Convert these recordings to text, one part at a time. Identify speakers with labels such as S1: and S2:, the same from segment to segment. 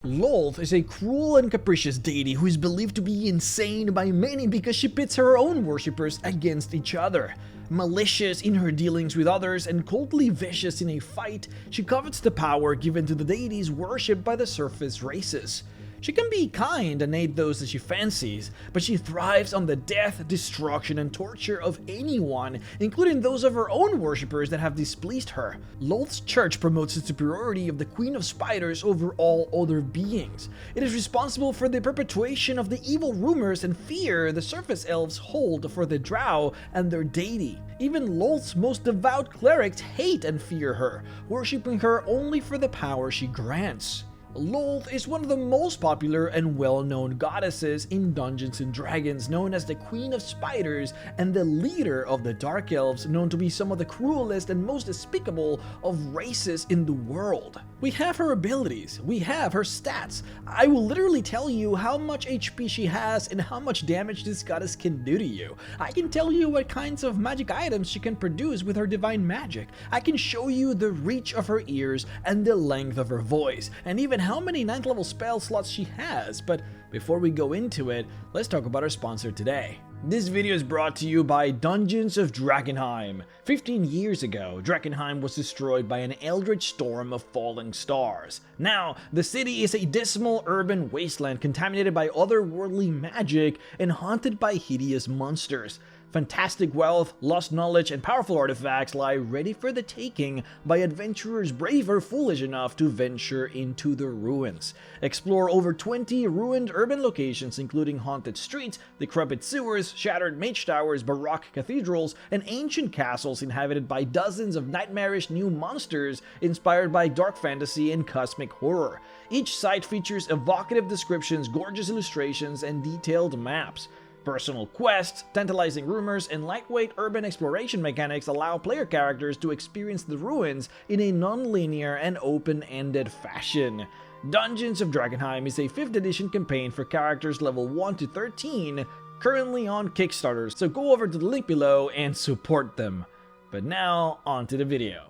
S1: Lolth is a cruel and capricious deity who is believed to be insane by many because she pits her own worshippers against each other. Malicious in her dealings with others and coldly vicious in a fight, she covets the power given to the deities worshipped by the surface races. She can be kind and aid those that she fancies, but she thrives on the death, destruction, and torture of anyone, including those of her own worshippers that have displeased her. Lolth's church promotes the superiority of the Queen of Spiders over all other beings. It is responsible for the perpetuation of the evil rumors and fear the surface elves hold for the Drow and their deity. Even Lolth's most devout clerics hate and fear her, worshipping her only for the power she grants. Lolth is one of the most popular and well-known goddesses in Dungeons & Dragons, known as the Queen of Spiders and the leader of the Dark Elves, known to be some of the cruelest and most despicable of races in the world. We have her abilities, we have her stats. I will literally tell you how much HP she has and how much damage this goddess can do to you. I can tell you what kinds of magic items she can produce with her divine magic. I can show you the reach of her ears and the length of her voice, and even how many 9th level spell slots she has. But before we go into it, let's talk about our sponsor today. This video is brought to you by Dungeons of Drakenheim. 15 years ago, Drakenheim was destroyed by an eldritch storm of falling stars. Now, the city is a dismal urban wasteland contaminated by otherworldly magic and haunted by hideous monsters. Fantastic wealth, lost knowledge, and powerful artifacts lie ready for the taking by adventurers brave or foolish enough to venture into the ruins. Explore over 20 ruined urban locations including haunted streets, decrepit sewers, shattered mage towers, baroque cathedrals, and ancient castles inhabited by dozens of nightmarish new monsters inspired by dark fantasy and cosmic horror. Each site features evocative descriptions, gorgeous illustrations, and detailed maps. Personal quests, tantalizing rumors, and lightweight urban exploration mechanics allow player characters to experience the ruins in a non-linear and open-ended fashion. Dungeons of Drakenheim is a 5th edition campaign for characters level 1 to 13, currently on Kickstarter, so go over to the link below and support them. But now, on to the video.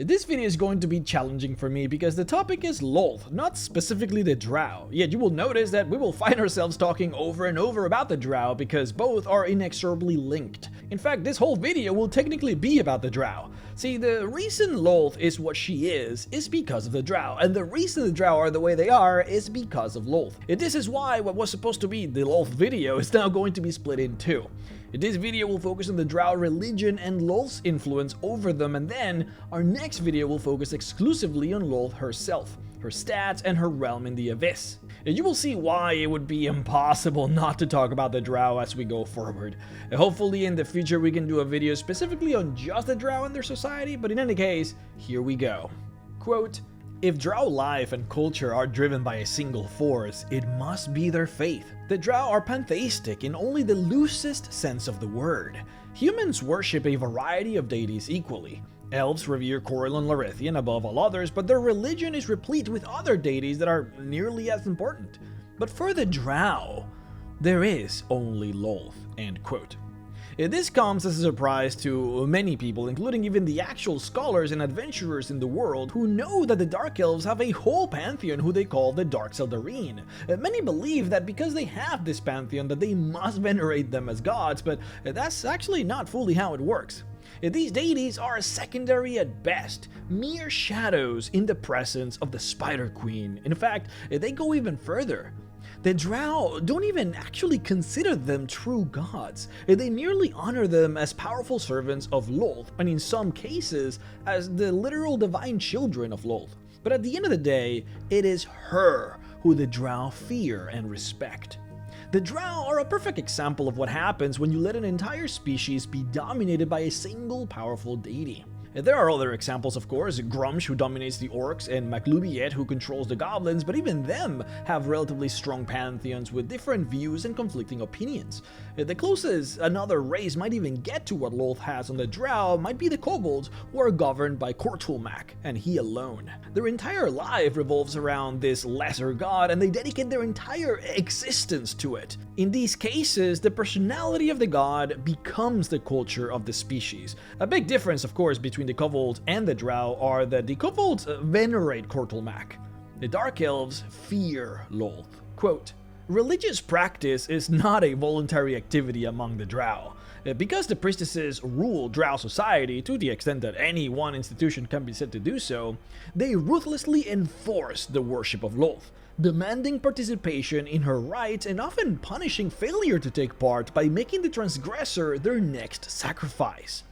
S1: This video is going to be challenging for me because the topic is Lolth, not specifically the Drow. Yet you will notice that we will find ourselves talking over and over about the Drow because both are inexorably linked. In fact, this whole video will technically be about the Drow. See, the reason Lolth is what she is because of the Drow, and the reason the Drow are the way they are is because of Lolth. And this is why what was supposed to be the Lolth video is now going to be split in two. This video will focus on the Drow religion and Lolth's influence over them, and then our next video will focus exclusively on Lolth herself, her stats, and her realm in the Abyss. And you will see why it would be impossible not to talk about the Drow as we go forward. Hopefully in the future we can do a video specifically on just the Drow and their society, but in any case, here we go. Quote, "If Drow life and culture are driven by a single force, it must be their faith. The Drow are pantheistic in only the loosest sense of the word. Humans worship a variety of deities equally. Elves revere Coril and Larithian above all others, but their religion is replete with other deities that are nearly as important. But for the Drow, there is only Lolth." End quote. This comes as a surprise to many people, including even the actual scholars and adventurers in the world who know that the Dark Elves have a whole pantheon who they call the Dark Seldarine. Many believe that because they have this pantheon that they must venerate them as gods, but that's actually not fully how it works. These deities are secondary at best, mere shadows in the presence of the Spider Queen. In fact, they go even further. The Drow don't even actually consider them true gods. They merely honor them as powerful servants of Lolth, and in some cases, as the literal divine children of Lolth. But at the end of the day, it is her who the Drow fear and respect. The Drow are a perfect example of what happens when you let an entire species be dominated by a single powerful deity. There are other examples, of course, Grumsh, who dominates the orcs, and MacLeod, who controls the goblins, but even them have relatively strong pantheons with different views and conflicting opinions. The closest another race might even get to what Lolth has on the Drow might be the kobolds, who are governed by Kortulmak, and he alone. Their entire life revolves around this lesser god, and they dedicate their entire existence to it. In these cases, the personality of the god becomes the culture of the species. A big difference, of course, between the kobolds and the Drow are that the kobolds venerate Kortulmak. The Dark Elves fear Lolth. Quote, religious practice is not a voluntary activity among the Drow. Because the priestesses rule Drow society to the extent that any one institution can be said to do so, they ruthlessly enforce the worship of Lolth, demanding participation in her rites and often punishing failure to take part by making the transgressor their next sacrifice.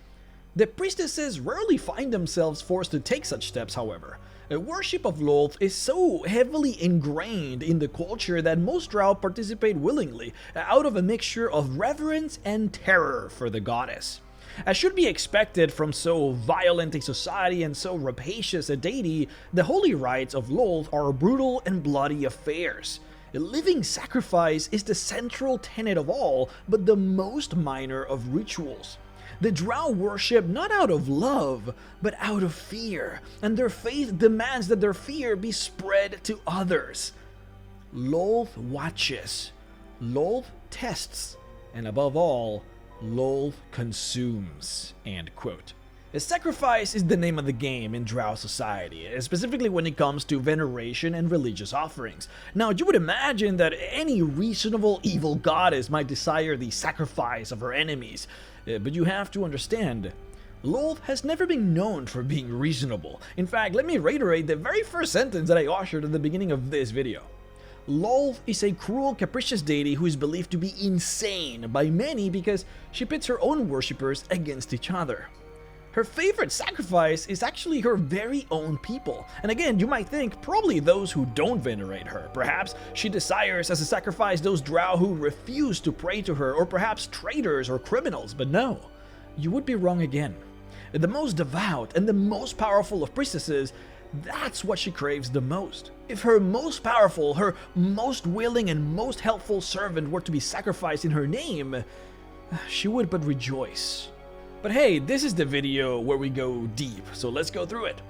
S1: The priestesses rarely find themselves forced to take such steps, however. The worship of Lolth is so heavily ingrained in the culture that most Drow participate willingly, out of a mixture of reverence and terror for the goddess. As should be expected from so violent a society and so rapacious a deity, the holy rites of Lolth are brutal and bloody affairs. A living sacrifice is the central tenet of all, but the most minor of rituals. The Drow worship not out of love, but out of fear, and their faith demands that their fear be spread to others. Lolth watches, Lolth tests, and above all, Lolth consumes. End quote. A sacrifice is the name of the game in Drow society, specifically when it comes to veneration and religious offerings. Now, you would imagine that any reasonable evil goddess might desire the sacrifice of her enemies, but you have to understand, Lolth has never been known for being reasonable. In fact, let me reiterate the very first sentence that I ushered at the beginning of this video. Lolth is a cruel, capricious deity who is believed to be insane by many because she pits her own worshippers against each other. Her favorite sacrifice is actually her very own people. And again, you might think probably those who don't venerate her. Perhaps she desires as a sacrifice those Drow who refuse to pray to her, or perhaps traitors or criminals. But no, you would be wrong again. The most devout and the most powerful of priestesses, that's what she craves the most. If her most powerful, her most willing and most helpful servant were to be sacrificed in her name, she would but rejoice. But hey, this is the video where we go deep, so let's go through it.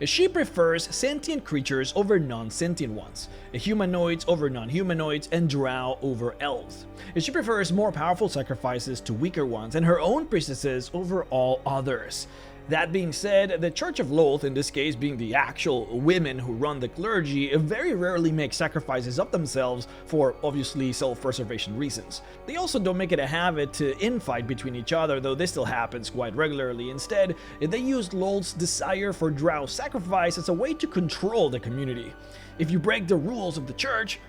S1: She prefers sentient creatures over non-sentient ones, humanoids over non-humanoids, and Drow over elves. She prefers more powerful sacrifices to weaker ones, and her own priestesses over all others. That being said, the Church of Lolth, in this case being the actual women who run the clergy, very rarely make sacrifices of themselves for obviously self-preservation reasons. They also don't make it a habit to infight between each other, though this still happens quite regularly. Instead, they use Lolth's desire for Drow sacrifice as a way to control the community. If you break the rules of the church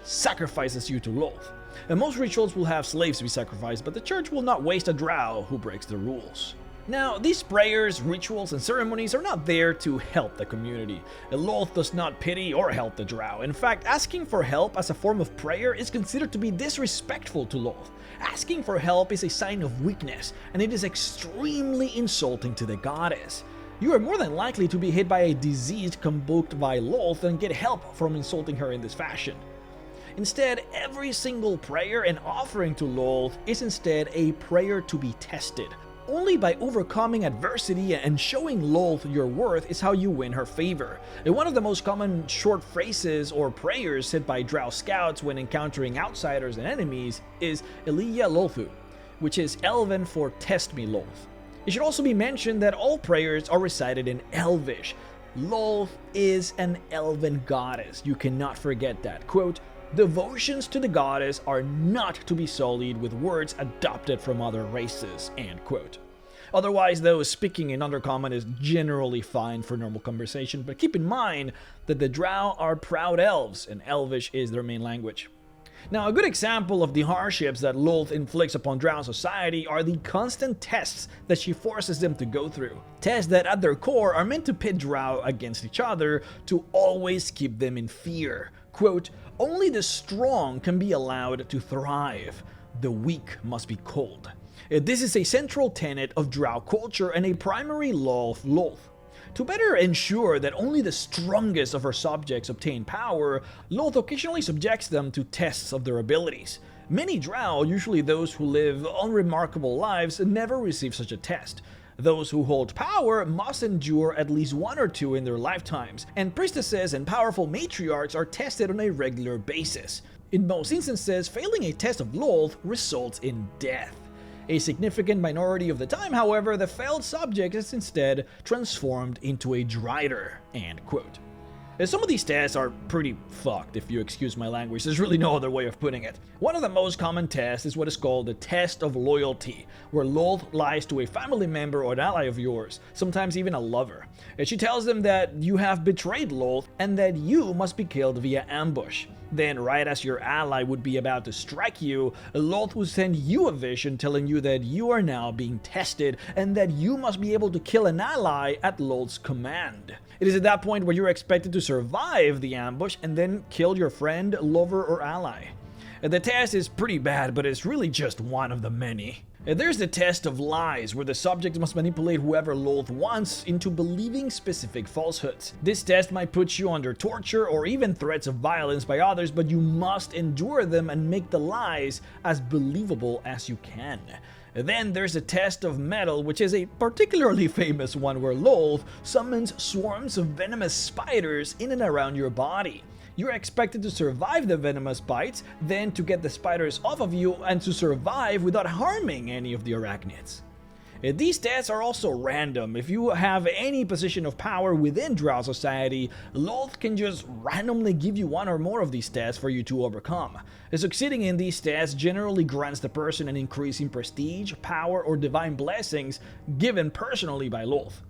S1: sacrifices you to Lolth. And most rituals will have slaves be sacrificed, but the church will not waste a Drow who breaks the rules. Now, these prayers, rituals, and ceremonies are not there to help the community. Lolth does not pity or help the Drow. In fact, asking for help as a form of prayer is considered to be disrespectful to Lolth. Asking for help is a sign of weakness, and it is extremely insulting to the goddess. You are more than likely to be hit by a disease convoked by Lolth and get help from insulting her in this fashion. Instead, every single prayer and offering to Lolth is instead a prayer to be tested. Only by overcoming adversity and showing Lolth your worth is how you win her favor. One of the most common short phrases or prayers said by Drow scouts when encountering outsiders and enemies is Elia Lolthu, which is Elven for Test Me Lolth. It should also be mentioned that all prayers are recited in Elvish. Lolth is an Elven goddess, you cannot forget that. Quote, devotions to the goddess are not to be sullied with words adopted from other races, end quote. Otherwise, though, speaking in Undercommon is generally fine for normal conversation, but keep in mind that the Drow are proud elves, and Elvish is their main language. Now, a good example of the hardships that Lolth inflicts upon Drow society are the constant tests that she forces them to go through. Tests that at their core are meant to pit Drow against each other to always keep them in fear. Quote, only the strong can be allowed to thrive. The weak must be cold. This is a central tenet of Drow culture and a primary law of Lolth. To better ensure that only the strongest of her subjects obtain power, Lolth occasionally subjects them to tests of their abilities. Many Drow, usually those who live unremarkable lives, never receive such a test. Those who hold power must endure at least one or two in their lifetimes, and priestesses and powerful matriarchs are tested on a regular basis. In most instances, failing a test of Lolth results in death. A significant minority of the time, however, the failed subject is instead transformed into a Drider, end quote. Some of these tests are pretty fucked, if you excuse my language. There's really no other way of putting it. One of the most common tests is what is called the test of loyalty, where Lolth lies to a family member or an ally of yours, sometimes even a lover. And she tells them that you have betrayed Lolth and that you must be killed via ambush. Then, right as your ally would be about to strike you, Lolth will send you a vision telling you that you are now being tested and that you must be able to kill an ally at Lolth's command. It is at that point where you're expected to survive the ambush and then kill your friend, lover, or ally. The test is pretty bad, but it's really just one of the many. There's the test of lies, where the subject must manipulate whoever Lolth wants into believing specific falsehoods. This test might put you under torture or even threats of violence by others, but you must endure them and make the lies as believable as you can. Then there's a test of metal, which is a particularly famous one where Lolth summons swarms of venomous spiders in and around your body. You're expected to survive the venomous bites, then to get the spiders off of you and to survive without harming any of the arachnids. These tests are also random. If you have any position of power within Drow society, Lolth can just randomly give you one or more of these tests for you to overcome. Succeeding in these tests generally grants the person an increase in prestige, power, or divine blessings given personally by Lolth.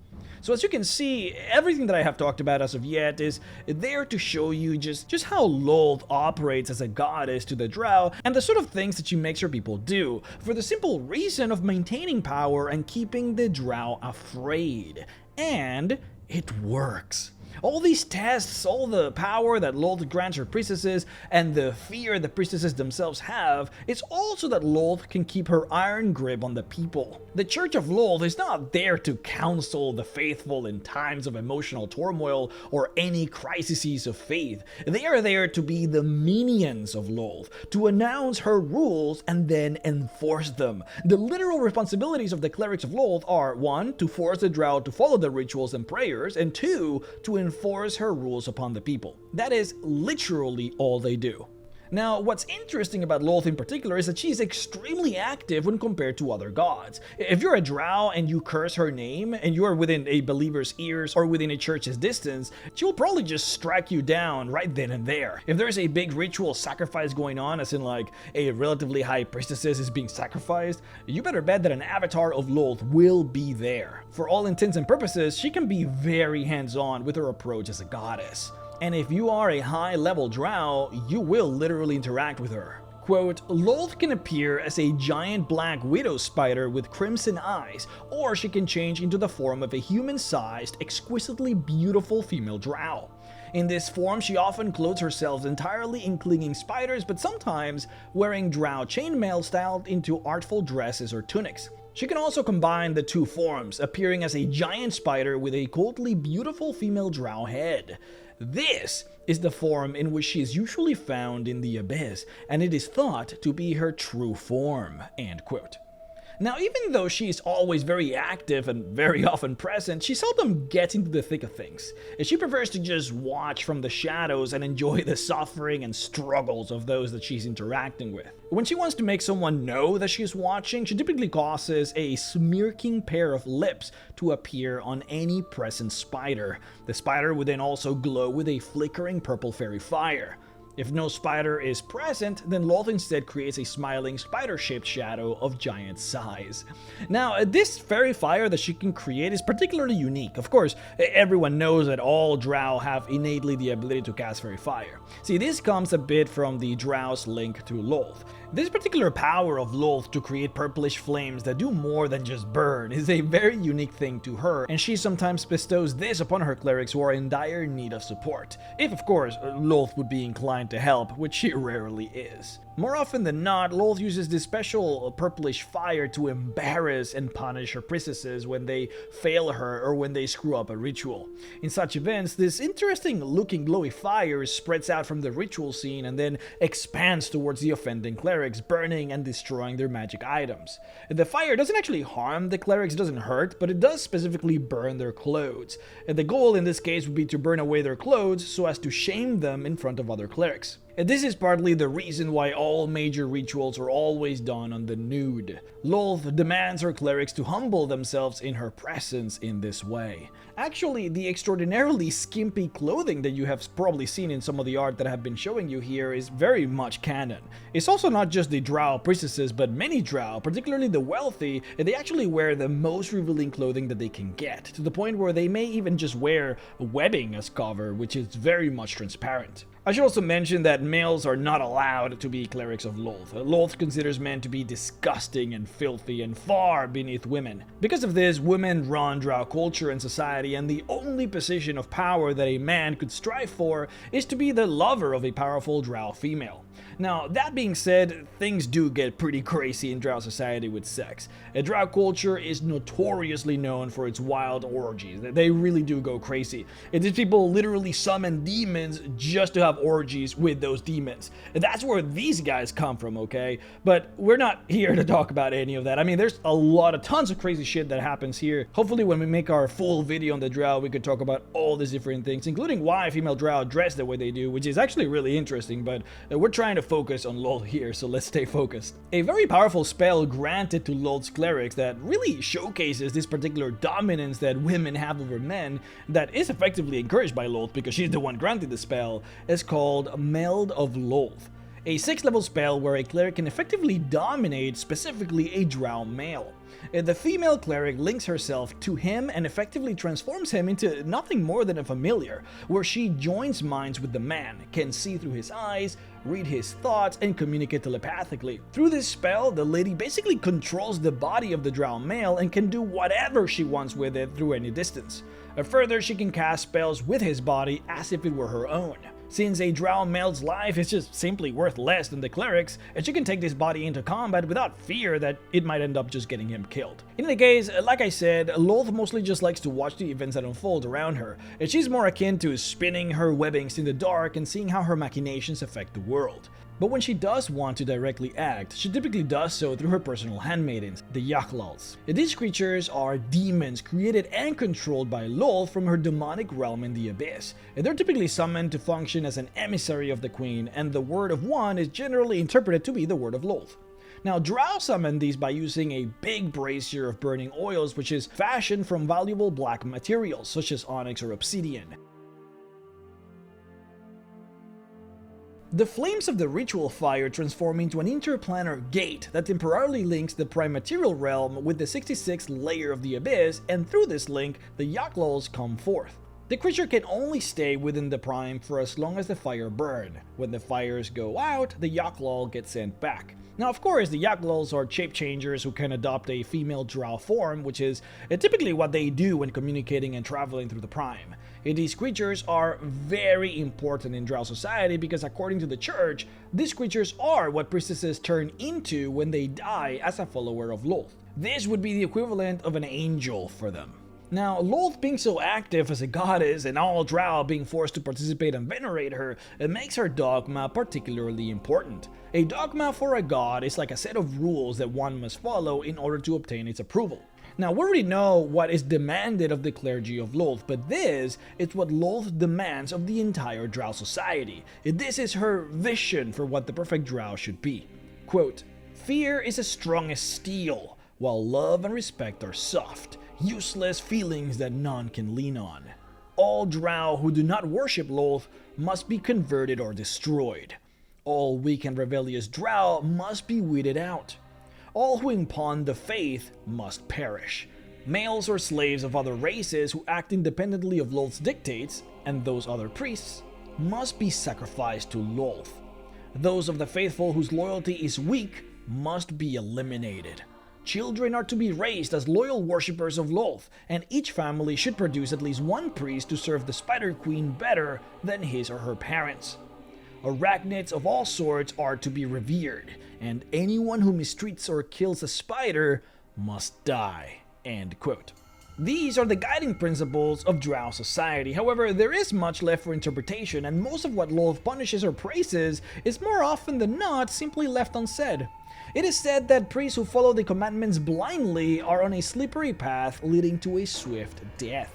S1: So as you can see, everything that I have talked about as of yet is there to show you just how Lolth operates as a goddess to the Drow and the sort of things that she makes her people do, for the simple reason of maintaining power and keeping the Drow afraid. And it works. All these tests, all the power that Lolth grants her priestesses, and the fear the priestesses themselves have, it's also that Lolth can keep her iron grip on the people. The Church of Lolth is not there to counsel the faithful in times of emotional turmoil or any crises of faith. They are there to be the minions of Lolth, to announce her rules and then enforce them. The literal responsibilities of the Clerics of Lolth are 1. To force the Drow to follow the rituals and prayers, and 2. To enforce her rules upon the people. That is literally all they do. Now, what's interesting about Lolth in particular is that she's extremely active when compared to other gods. If you're a Drow and you curse her name, and you're within a believer's ears or within a church's distance, she will probably just strike you down right then and there. If there's a big ritual sacrifice going on, as in like a relatively high priestess is being sacrificed, you better bet that an avatar of Lolth will be there. For all intents and purposes, she can be very hands-on with her approach as a goddess. And if you are a high-level Drow, you will literally interact with her. Quote, Lolth can appear as a giant black widow spider with crimson eyes, or she can change into the form of a human-sized, exquisitely beautiful female Drow. In this form, she often clothes herself entirely in clinging spiders, but sometimes wearing Drow chainmail styled into artful dresses or tunics. She can also combine the two forms, appearing as a giant spider with a coldly beautiful female Drow head. This is the form in which she is usually found in the Abyss, and it is thought to be her true form. End quote. Now, even though she is always very active and very often present, she seldom gets into the thick of things. She prefers to just watch from the shadows and enjoy the suffering and struggles of those that she's interacting with. When she wants to make someone know that she is watching, she typically causes a smirking pair of lips to appear on any present spider. The spider would then also glow with a flickering purple fairy fire. If no spider is present, then Lolth instead creates a smiling spider-shaped shadow of giant size. Now, this fairy fire that she can create is particularly unique. Of course, everyone knows that all Drow have innately the ability to cast fairy fire. See, this comes a bit from the Drow's link to Lolth. This particular power of Lolth to create purplish flames that do more than just burn is a very unique thing to her, and she sometimes bestows this upon her clerics who are in dire need of support. If, of course, Lolth would be inclined to help, which she rarely is. More often than not, Lolth uses this special purplish fire to embarrass and punish her priestesses when they fail her or when they screw up a ritual. In such events, this interesting looking glowy fire spreads out from the ritual scene and then expands towards the offending clerics, burning and destroying their magic items. The fire doesn't actually harm the clerics, it doesn't hurt, but it does specifically burn their clothes. And the goal in this case would be to burn away their clothes so as to shame them in front of other clerics. And this is partly the reason why all major rituals are always done on the nude. Lolth demands her clerics to humble themselves in her presence in this way. Actually, the extraordinarily skimpy clothing that you have probably seen in some of the art that I have been showing you here is very much canon. It's also not just the Drow priestesses, but many Drow, particularly the wealthy, they actually wear the most revealing clothing that they can get, to the point where they may even just wear webbing as cover, which is very much transparent. I should also mention that males are not allowed to be clerics of Lolth. Lolth considers men to be disgusting and filthy and far beneath women. Because of this, women run Drow culture and society, and the only position of power that a man could strive for is to be the lover of a powerful Drow female. Now, that being said, things do get pretty crazy in Drow society with sex. Drow culture is notoriously known for its wild orgies. They really do go crazy. These people literally summon demons just to have orgies with those demons. That's where these guys come from, okay? But we're not here to talk about any of that. I mean, there's tons of crazy shit that happens here. Hopefully when we make our full video on the Drow, we could talk about all these different things, including why female Drow dress the way they do, which is actually really interesting, but we're trying to focus on Lolth here, so let's stay focused. A very powerful spell granted to Lolth's clerics that really showcases this particular dominance that women have over men, that is effectively encouraged by Lolth because she's the one granting the spell, is called Meld of Lolth. A 6th level spell where a cleric can effectively dominate specifically a Drow male. The female cleric links herself to him and effectively transforms him into nothing more than a familiar, where she joins minds with the man, can see through his eyes, read his thoughts, and communicate telepathically. Through this spell, the lady basically controls the body of the Drow male and can do whatever she wants with it through any distance. Further, she can cast spells with his body as if it were her own. Since a Drow male's life is just simply worth less than the cleric's, and she can take this body into combat without fear that it might end up just getting him killed. In any case, like I said, Lolth mostly just likes to watch the events that unfold around her, and she's more akin to spinning her webbings in the dark and seeing how her machinations affect the world. But when she does want to directly act, she typically does so through her personal handmaidens, the yochlol. These creatures are demons created and controlled by Lolth from her demonic realm in the Abyss. They're typically summoned to function as an emissary of the Queen, and the word of one is generally interpreted to be the word of Lolth. Now, Drow summon these by using a big brazier of burning oils, which is fashioned from valuable black materials such as onyx or obsidian. The flames of the ritual fire transform into an interplanar gate that temporarily links the prime material realm with the 66th layer of the Abyss, and through this link, the yochlols come forth. The creature can only stay within the prime for as long as the fire burns. When the fires go out, the yochlol gets sent back. Now, of course, the yochlols are shape changers who can adopt a female Drow form, which is typically what they do when communicating and traveling through the prime. These creatures are very important in Drow society because, according to the church, these creatures are what priestesses turn into when they die as a follower of Lolth. This would be the equivalent of an angel for them. Now, Lolth being so active as a goddess and all Drow being forced to participate and venerate her, it makes her dogma particularly important. A dogma for a god is like a set of rules that one must follow in order to obtain its approval. Now, we already know what is demanded of the clergy of Lolth, but this is what Lolth demands of the entire Drow society. This is her vision for what the perfect Drow should be. Quote, "Fear is as strong as steel, while love and respect are soft, useless feelings that none can lean on. All Drow who do not worship Lolth must be converted or destroyed. All weak and rebellious Drow must be weeded out. All who impugn the faith must perish. Males or slaves of other races who act independently of Lolth's dictates, and those other priests, must be sacrificed to Lolth. Those of the faithful whose loyalty is weak must be eliminated. Children are to be raised as loyal worshippers of Lolth, and each family should produce at least one priest to serve the Spider Queen better than his or her parents. Arachnids of all sorts are to be revered, and anyone who mistreats or kills a spider must die." End quote. These are the guiding principles of Drow society. However, there is much left for interpretation, and most of what Lolth punishes or praises is more often than not simply left unsaid. It is said that priests who follow the commandments blindly are on a slippery path leading to a swift death.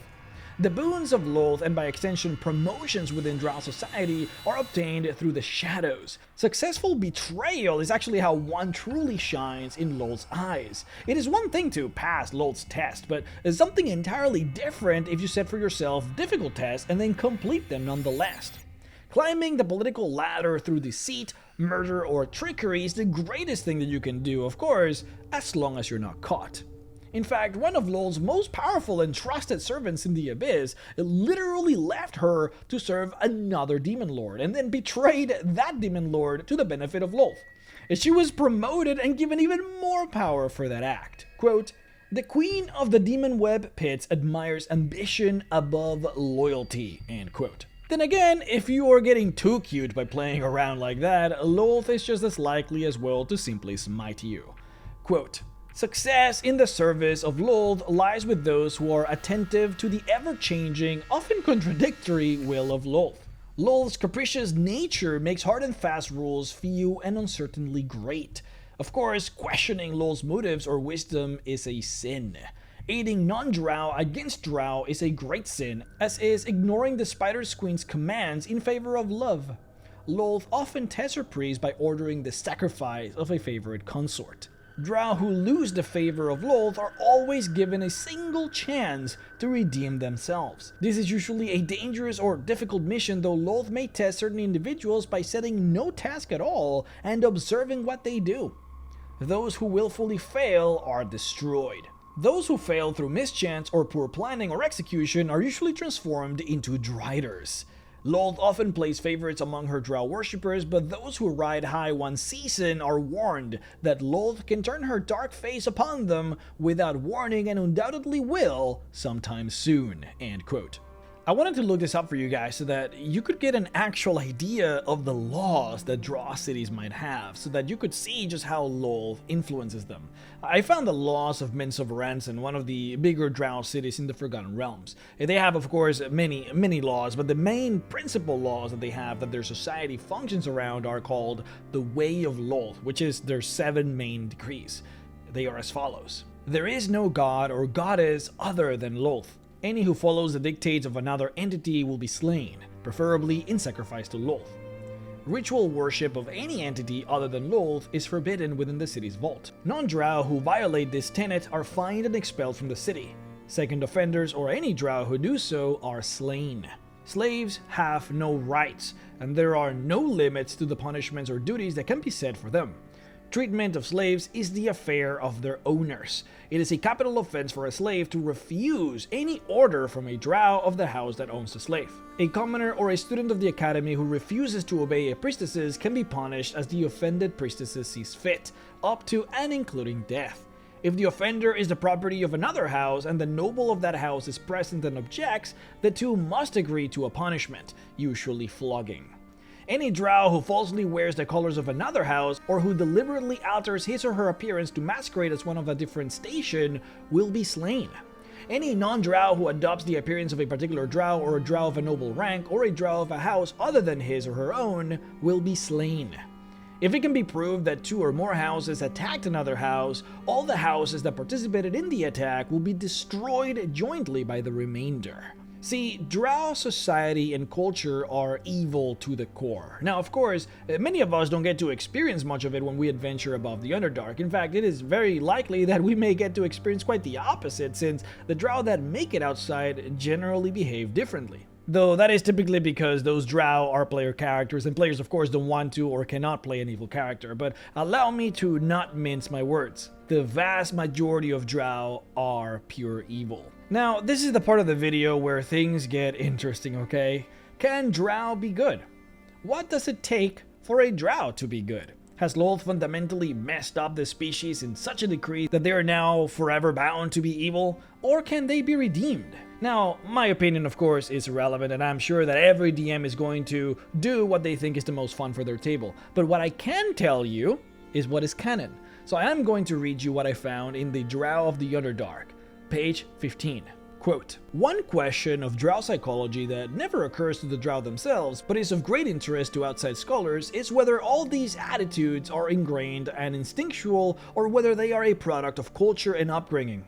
S1: The boons of Lolth, and by extension promotions within Drow society, are obtained through the shadows. Successful betrayal is actually how one truly shines in Lolth's eyes. It is one thing to pass Lolth's test, but it's something entirely different if you set for yourself difficult tests and then complete them nonetheless. Climbing the political ladder through deceit, murder, or trickery is the greatest thing that you can do, of course, as long as you're not caught. In fact, one of Lolth's most powerful and trusted servants in the Abyss literally left her to serve another demon lord, and then betrayed that demon lord to the benefit of Lolth. She was promoted and given even more power for that act. Quote, "The queen of the demon web pits admires ambition above loyalty," end quote. Then again, if you are getting too cute by playing around like that, Lolth is just as likely as well to simply smite you. Quote, "Success in the service of Lolth lies with those who are attentive to the ever-changing, often contradictory will of Lolth. Lolth's capricious nature makes hard and fast rules few and uncertainly great. Of course, questioning Lolth's motives or wisdom is a sin. Aiding non-Drow against Drow is a great sin, as is ignoring the Spider Queen's commands in favor of love. Lolth often tests her priests by ordering the sacrifice of a favorite consort. Drow who lose the favor of Lolth are always given a single chance to redeem themselves. This is usually a dangerous or difficult mission, though Lolth may test certain individuals by setting no task at all and observing what they do. Those who willfully fail are destroyed. Those who fail through mischance or poor planning or execution are usually transformed into driders. Lolth often plays favorites among her Drow worshippers, but those who ride high one season are warned that Lolth can turn her dark face upon them without warning, and undoubtedly will sometime soon." End quote. I wanted to look this up for you guys so that you could get an actual idea of the laws that Drow cities might have, so that you could see just how Lolth influences them. I found the laws of Men Sovereigns in one of the bigger Drow cities in the Forgotten Realms. They have, of course, many laws, but the main principal laws that they have that their society functions around are called the Way of Lolth, which is their 7 main decrees. They are as follows. There is no god or goddess other than Lolth. Any who follows the dictates of another entity will be slain, preferably in sacrifice to Lolth. Ritual worship of any entity other than Lolth is forbidden within the city's vault. Non-Drow who violate this tenet are fined and expelled from the city. Second offenders or any Drow who do so are slain. Slaves have no rights, and there are no limits to the punishments or duties that can be set for them. Treatment of slaves is the affair of their owners. It is a capital offense for a slave to refuse any order from a Drow of the house that owns the slave. A commoner or a student of the academy who refuses to obey a priestess can be punished as the offended priestess sees fit, up to and including death. If the offender is the property of another house and the noble of that house is present and objects, the two must agree to a punishment, usually flogging. Any Drow who falsely wears the colors of another house, or who deliberately alters his or her appearance to masquerade as one of a different station, will be slain. Any non-Drow who adopts the appearance of a particular Drow, or a Drow of a noble rank, or a Drow of a house other than his or her own, will be slain. If it can be proved that 2 or more houses attacked another house, all the houses that participated in the attack will be destroyed jointly by the remainder. See, Drow society and culture are evil to the core. Now, of course, many of us don't get to experience much of it when we adventure above the Underdark. In fact, it is very likely that we may get to experience quite the opposite, since the Drow that make it outside generally behave differently. Though that is typically because those Drow are player characters, and players of course don't want to or cannot play an evil character, but allow me to not mince my words. The vast majority of Drow are pure evil. Now, this is the part of the video where things get interesting, okay? Can Drow be good? What does it take for a Drow to be good? Has Lolth fundamentally messed up the species in such a degree that they are now forever bound to be evil? Or can they be redeemed? Now, my opinion, of course, is irrelevant, and I'm sure that every DM is going to do what they think is the most fun for their table. But what I can tell you is what is canon. So I am going to read you what I found in the Drow of the Underdark, page 15. Quote, "One question of Drow psychology that never occurs to the Drow themselves, but is of great interest to outside scholars, is whether all these attitudes are ingrained and instinctual, or whether they are a product of culture and upbringing.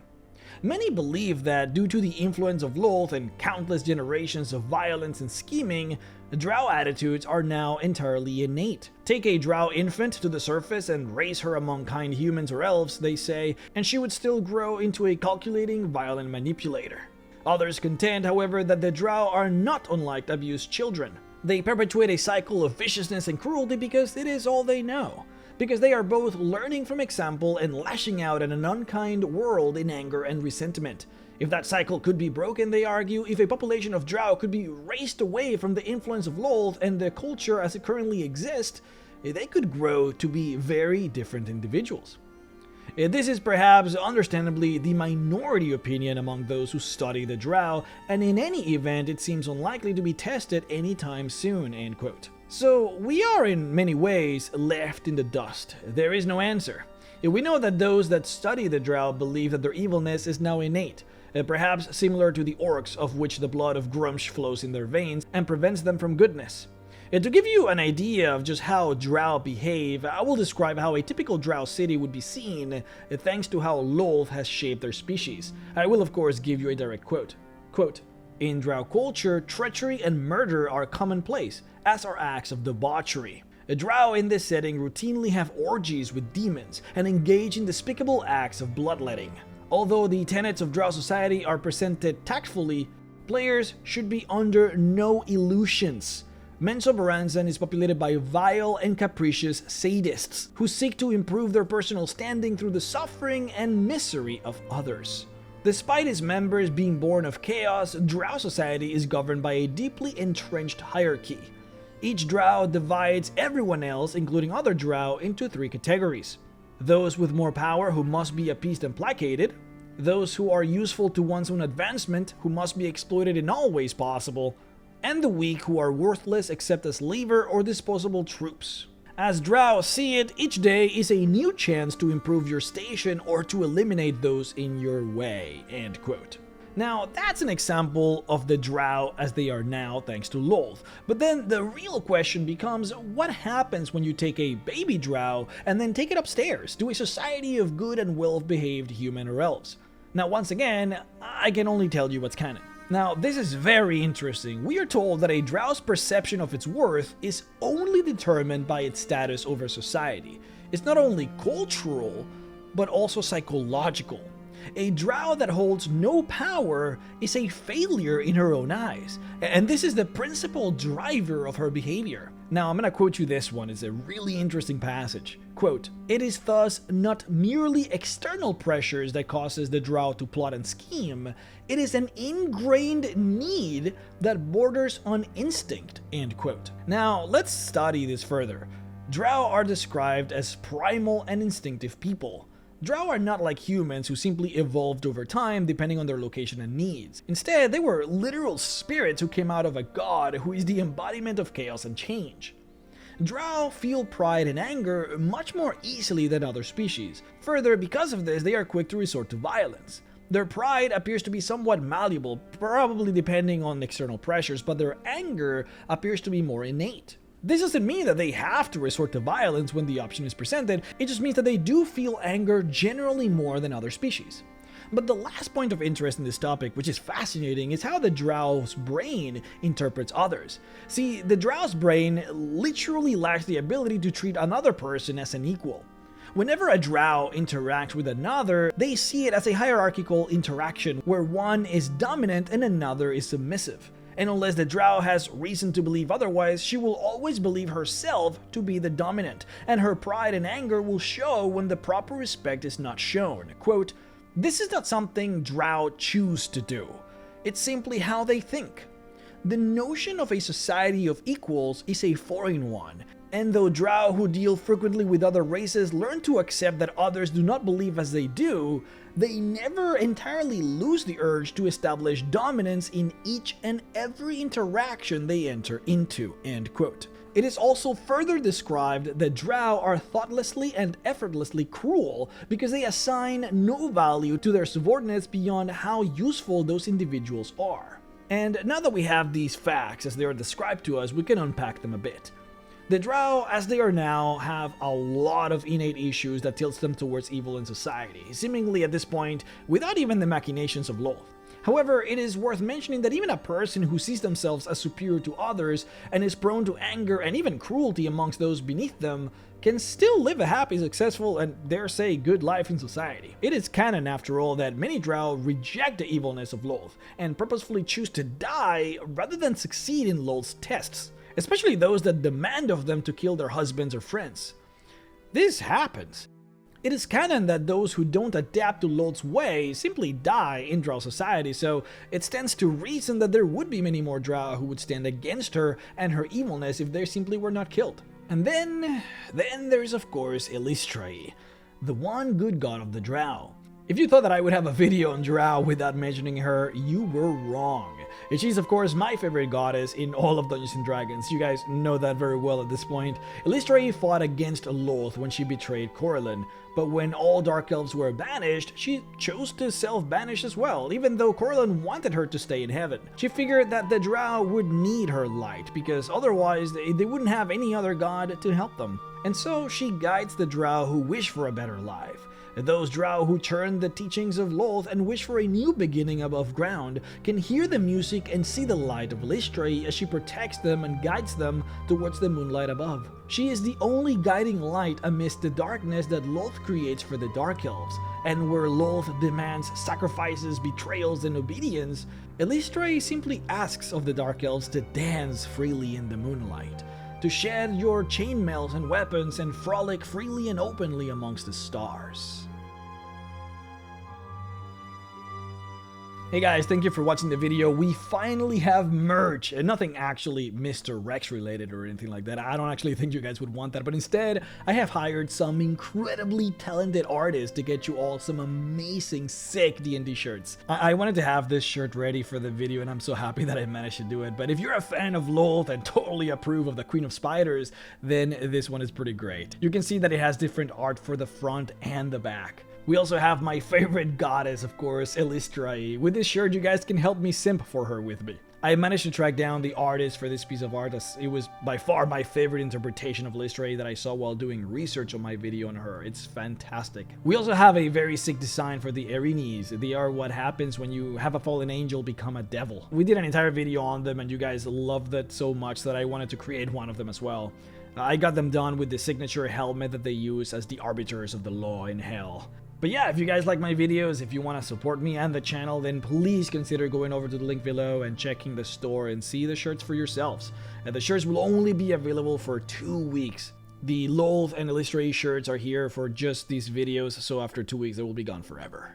S1: Many believe that due to the influence of Lolth and countless generations of violence and scheming, Drow attitudes are now entirely innate. Take a Drow infant to the surface and raise her among kind humans or elves, they say, and she would still grow into a calculating, violent manipulator. Others contend, however, that the Drow are not unlike abused children. They perpetuate a cycle of viciousness and cruelty because it is all they know. Because they are both learning from example and lashing out at an unkind world in anger and resentment. If that cycle could be broken, they argue, if a population of Drow could be raised away from the influence of Lolth and the culture as it currently exists, they could grow to be very different individuals. This is perhaps understandably the minority opinion among those who study the Drow, and in any event it seems unlikely to be tested anytime soon, end quote. So we are in many ways left in the dust. There is no answer. We know that those that study the Drow believe that their evilness is now innate, perhaps similar to the orcs, of which the blood of Grumsh flows in their veins and prevents them from goodness. To give you an idea of just how Drow behave, I will describe how a typical Drow city would be seen thanks to how Lolth has shaped their species. I will of course give you a direct quote. Quote, "In Drow culture, treachery and murder are commonplace, as are acts of debauchery. Drow in this setting routinely have orgies with demons and engage in despicable acts of bloodletting. Although the tenets of Drow society are presented tactfully, players should be under no illusions. Menzoberranzan is populated by vile and capricious sadists who seek to improve their personal standing through the suffering and misery of others. Despite its members being born of chaos, Drow society is governed by a deeply entrenched hierarchy. Each Drow divides everyone else, including other Drow, into 3 categories. Those with more power who must be appeased and placated, those who are useful to one's own advancement who must be exploited in all ways possible, and the weak who are worthless except as labor or disposable troops. As Drow see it, each day is a new chance to improve your station or to eliminate those in your way," end quote. Now, that's an example of the Drow as they are now thanks to Lolth. But then the real question becomes, what happens when you take a baby Drow and then take it upstairs to a society of good and well-behaved human or elves? Now, once again, I can only tell you what's canon. Now, this is very interesting. We are told that a Drow's perception of its worth is only determined by its status over society. It's not only cultural, but also psychological. A Drow that holds no power is a failure in her own eyes, and this is the principal driver of her behavior. Now, I'm gonna quote you this one. It's a really interesting passage. Quote, "It is thus not merely external pressures that causes the Drow to plot and scheme, it is an ingrained need that borders on instinct," end quote. Now, let's study this further. Drow are described as primal and instinctive people. Drow are not like humans who simply evolved over time depending on their location and needs. Instead, they were literal spirits who came out of a god who is the embodiment of chaos and change. Drow feel pride and anger much more easily than other species. Further, because of this, they are quick to resort to violence. Their pride appears to be somewhat malleable, probably depending on external pressures, but their anger appears to be more innate. This doesn't mean that they have to resort to violence when the option is presented, it just means that they do feel anger generally more than other species. But the last point of interest in this topic, which is fascinating, is how the Drow's brain interprets others. See, the Drow's brain literally lacks the ability to treat another person as an equal. Whenever a Drow interacts with another, they see it as a hierarchical interaction where one is dominant and another is submissive. And unless the Drow has reason to believe otherwise, she will always believe herself to be the dominant, and her pride and anger will show when the proper respect is not shown. Quote, "This is not something Drow choose to do. It's simply how they think. The notion of a society of equals is a foreign one, and though Drow who deal frequently with other races learn to accept that others do not believe as they do, they never entirely lose the urge to establish dominance in each and every interaction they enter into," end quote. It is also further described that Drow are thoughtlessly and effortlessly cruel because they assign no value to their subordinates beyond how useful those individuals are. And now that we have these facts as they are described to us, we can unpack them a bit. The Drow, as they are now, have a lot of innate issues that tilts them towards evil in society, seemingly at this point without even the machinations of Lolth. However, it is worth mentioning that even a person who sees themselves as superior to others and is prone to anger and even cruelty amongst those beneath them can still live a happy, successful, and dare say good life in society. It is canon, after all, that many Drow reject the evilness of Lolth and purposefully choose to die rather than succeed in Lolth's tests, especially those that demand of them to kill their husbands or friends. This happens. It is canon that those who don't adapt to Lolth's way simply die in Drow society, so it stands to reason that there would be many more Drow who would stand against her and her evilness if they simply were not killed. And then there's of course Eilistraee, the one good god of the Drow. If you thought that I would have a video on Drow without mentioning her, you were wrong. She's of course my favorite goddess in all of Dungeons & Dragons, you guys know that very well at this point. Eilistraee fought against Lolth when she betrayed Corellon, but when all Dark Elves were banished, she chose to self-banish as well, even though Corellon wanted her to stay in heaven. She figured that the Drow would need her light, because otherwise they wouldn't have any other god to help them. And so she guides the Drow who wish for a better life. Those Drow who churn the teachings of Lolth and wish for a new beginning above ground can hear the music and see the light of Eilistraee as she protects them and guides them towards the moonlight above. She is the only guiding light amidst the darkness that Lolth creates for the Dark Elves, and where Lolth demands sacrifices, betrayals, and obedience, Eilistraee simply asks of the Dark Elves to dance freely in the moonlight, to shed your chainmails and weapons and frolic freely and openly amongst the stars. Hey guys, thank you for watching the video. We finally have merch, and nothing actually Mr. Rex related or anything like that. I don't actually think you guys would want that, but instead, I have hired some incredibly talented artists to get you all some amazing, sick D&D shirts. I wanted to have this shirt ready for the video, and I'm so happy that I managed to do it. But if you're a fan of Lolth and totally approve of the Queen of Spiders, then this one is pretty great. You can see that it has different art for the front and the back. We also have my favorite goddess, of course, Eilistraee. With this shirt, you guys can help me simp for her with me. I managed to track down the artist for this piece of art, as it was by far my favorite interpretation of Eilistraee that I saw while doing research on my video on her. It's fantastic. We also have a very sick design for the Erinyes. They are what happens when you have a fallen angel become a devil. We did an entire video on them, and you guys loved it so much that I wanted to create one of them as well. I got them done with the signature helmet that they use as the arbiters of the law in hell. But yeah, if you guys like my videos, if you want to support me and the channel, then please consider going over to the link below and checking the store and see the shirts for yourselves. And the shirts will only be available for 2 weeks. The Lolth and Eilistraee shirts are here for just these videos, so after 2 weeks they will be gone forever.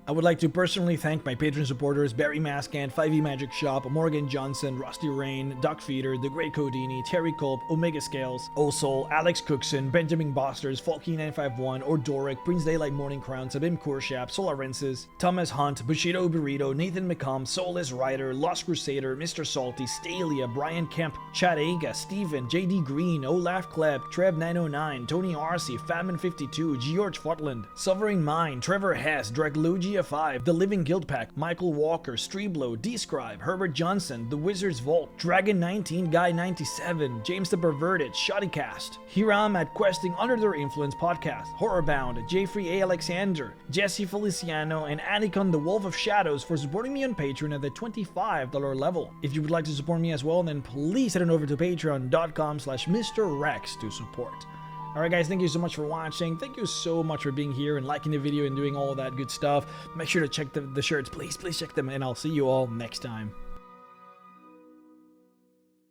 S1: I would like to personally thank my Patreon supporters Barry Mascan, 5e Magic Shop, Morgan Johnson, Rusty Rain, Duck Feeder, The Great Codini, Terry Culp, Omega Scales, Osol, Alex Cookson, Benjamin Bosters, Falky951, Ordoric, Prince Daylight Morning Crown, Sabim Kurshap, Solarensis, Thomas Hunt, Bushido Burrito, Nathan McComb, Soulless Rider, Lost Crusader, Mr. Salty, Stalia, Brian Kemp, Chad Aga, Steven, JD Green, Olaf Kleb, Trev909, Tony Arcee, Famine52, George Futland, Sovereign Mind, Trevor Hess, Draglugia 5, The Living Guild Pack, Michael Walker, Streeblo, D-Scribe, Herbert Johnson, The Wizard's Vault, Dragon 19, Guy 97, James the Perverted, Shoddycast, Hiram at Questing Under Their Influence Podcast, Horrorbound, Jeffrey A. Alexander, Jesse Feliciano, and Anikon the Wolf of Shadows for supporting me on Patreon at the $25 level. If you would like to support me as well, then please head on over to patreon.com/Mr. Rex to support. Alright guys, thank you so much for watching. Thank you so much for being here and liking the video and doing all that good stuff. Make sure to check the shirts. Please check them, and I'll see you all next time.